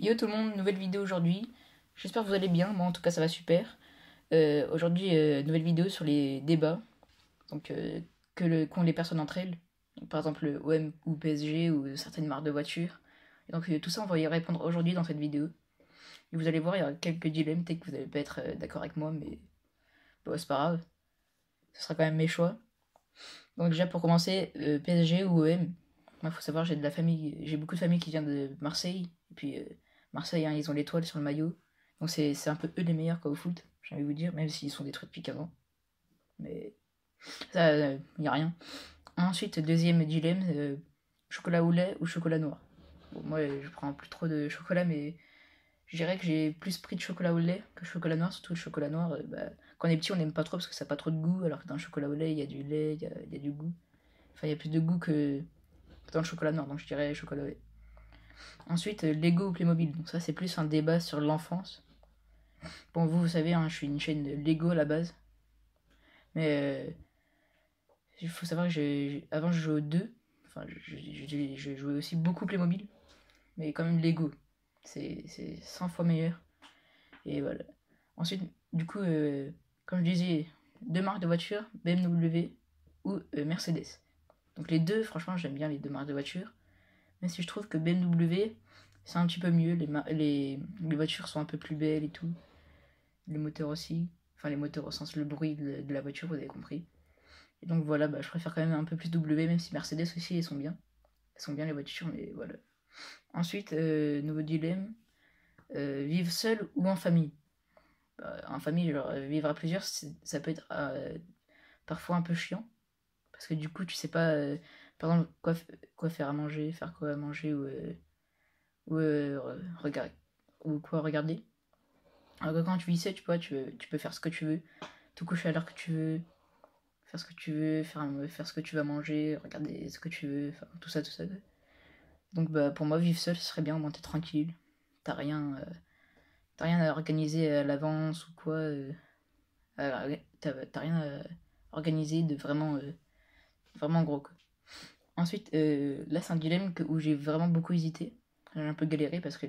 Yo tout le monde, nouvelle vidéo aujourd'hui. J'espère que vous allez bien, moi en tout cas ça va super. Aujourd'hui, nouvelle vidéo sur les débats donc, qu'ont les personnes entre elles. Donc, par exemple le OM ou PSG ou certaines marques de voitures. Et donc tout ça on va y répondre aujourd'hui dans cette vidéo. Et vous allez voir, il y aura quelques dilemmes, peut-être que vous n'allez pas être d'accord avec moi, mais bon, c'est pas grave. Ce sera quand même mes choix. Donc déjà pour commencer, PSG ou OM. Moi faut savoir, j'ai de la famille, j'ai beaucoup de famille qui vient de Marseille. Et puis Marseille, hein, ils ont l'étoile sur le maillot. Donc c'est un peu eux les meilleurs quoi, au foot, j'ai envie de vous dire, même s'ils sont détruits depuis 15 ans. Mais ça, y a rien. Ensuite, deuxième dilemme, chocolat au lait ou chocolat noir. Bon, moi je prends plus trop de chocolat, mais je dirais que j'ai plus pris de chocolat au lait que chocolat noir, surtout le chocolat noir. Quand on est petit, on n'aime pas trop parce que ça n'a pas trop de goût, alors que dans le chocolat au lait, il y a du lait, il y a du goût. Enfin, il y a plus de goût que dans le chocolat noir, donc je dirais chocolat au lait. Ensuite, Lego ou Playmobil. Donc ça, c'est plus un débat sur l'enfance. Bon, vous savez, hein, je suis une chaîne de Lego à la base. Mais il faut savoir que avant, je jouais aux deux. Enfin, je jouais aussi beaucoup Playmobil. Mais quand même, Lego. C'est 100 fois meilleur. Et voilà. Ensuite, du coup, comme je disais, deux marques de voitures, BMW ou Mercedes. Donc les deux, franchement, j'aime bien les deux marques de voitures. Même si je trouve que BMW, c'est un petit peu mieux. Les voitures sont un peu plus belles et tout. Les moteurs aussi. Enfin, les moteurs au sens le bruit de la voiture, vous avez compris. Et donc voilà, bah, je préfère quand même un peu plus W, même si Mercedes aussi, elles sont bien. Elles sont bien les voitures, mais voilà. Ensuite, nouveau dilemme. Vivre seul ou en famille. Bah, en famille, genre, vivre à plusieurs, ça peut être parfois un peu chiant. Parce que du coup, tu sais pas, par exemple, quoi faire à manger, faire quoi à manger ou ou quoi regarder. Alors que quand tu vis seul, tu peux faire ce que tu veux, te coucher à l'heure que tu veux, faire ce que tu veux, faire ce que tu vas manger, regarder ce que tu veux, enfin, tout ça, tout ça. Donc bah, pour moi, vivre seul, ce serait bien, au moins t'es tranquille. T'as rien, euh, t'as rien à organiser à l'avance ou quoi. T'as rien à organiser de vraiment gros, quoi. Ensuite, là, c'est un dilemme où j'ai vraiment beaucoup hésité. J'ai un peu galéré parce que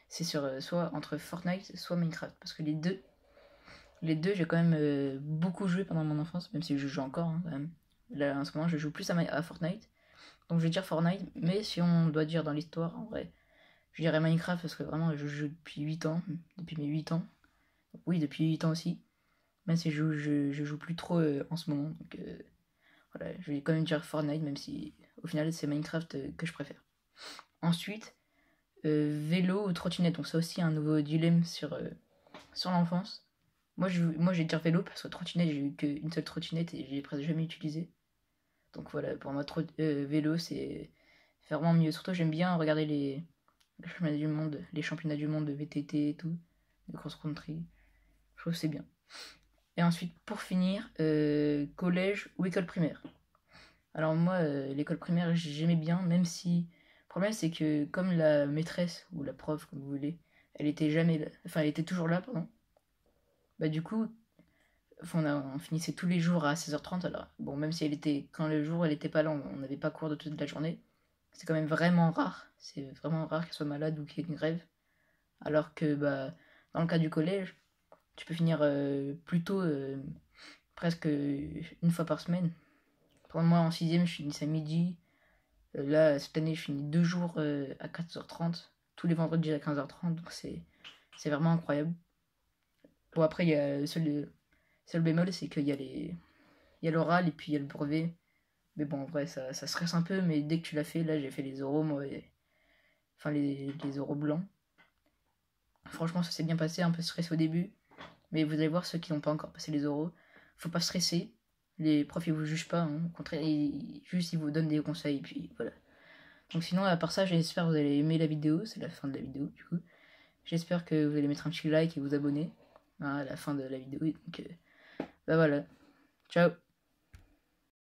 c'est sur soit entre Fortnite, soit Minecraft. Parce que les deux j'ai quand même beaucoup joué pendant mon enfance, même si je joue encore, hein, quand même. Là, en ce moment, je joue plus à Fortnite. Donc, je vais dire Fortnite, mais si on doit dire dans l'histoire, en vrai, je dirais Minecraft parce que vraiment, je joue depuis 8 ans. Depuis mes 8 ans. Oui, depuis 8 ans aussi. Même si je joue plus trop en ce moment. Donc, voilà, je vais quand même dire Fortnite, même si au final, c'est Minecraft que je préfère. Ensuite, vélo ou trottinette. Donc, ça aussi, un nouveau dilemme sur l'enfance. Moi, je vais dire vélo parce que trottinette, j'ai eu qu'une seule trottinette et j'ai presque jamais utilisé. Donc voilà, pour moi, vélo, c'est vraiment mieux. Surtout, j'aime bien regarder les championnats du monde de VTT et tout, de cross-country. Je trouve que c'est bien. Et ensuite, pour finir, collège ou école primaire. Alors moi, l'école primaire, j'aimais bien, même si... Le problème, c'est que comme la maîtresse, ou la prof, comme vous voulez, elle était jamais là, enfin, elle était toujours là, pardon. Bah du coup, enfin, on finissait tous les jours à 16h30, alors bon, même si quand le jour elle était pas là, on n'avait pas cours de toute la journée. C'est quand même vraiment rare. C'est vraiment rare qu'elle soit malade ou qu'il y ait une grève. Alors que bah, dans le cas du collège, tu peux finir plus tôt, presque une fois par semaine. Pour moi, en sixième, je finissais à midi. Là, cette année, je finis 2 jours à 14h30, tous les vendredis à 15h30, donc c'est vraiment incroyable. Bon, après, il y a seul bémol, c'est qu'il y a il y a l'oral et puis il y a le brevet. Mais bon, en vrai, ça stresse un peu, mais dès que tu l'as fait, là, j'ai fait les oraux, moi, enfin, les oraux blancs. Franchement, ça s'est bien passé, un peu stressé au début. Mais vous allez voir ceux qui n'ont pas encore passé les oraux. Faut pas stresser. Les profs, ils vous jugent pas. Hein. Au contraire, juste, ils vous donnent des conseils. Puis voilà. Donc, sinon, à part ça, j'espère que vous allez aimer la vidéo. C'est la fin de la vidéo, du coup. J'espère que vous allez mettre un petit like et vous abonner à la fin de la vidéo. Donc, bah voilà. Ciao.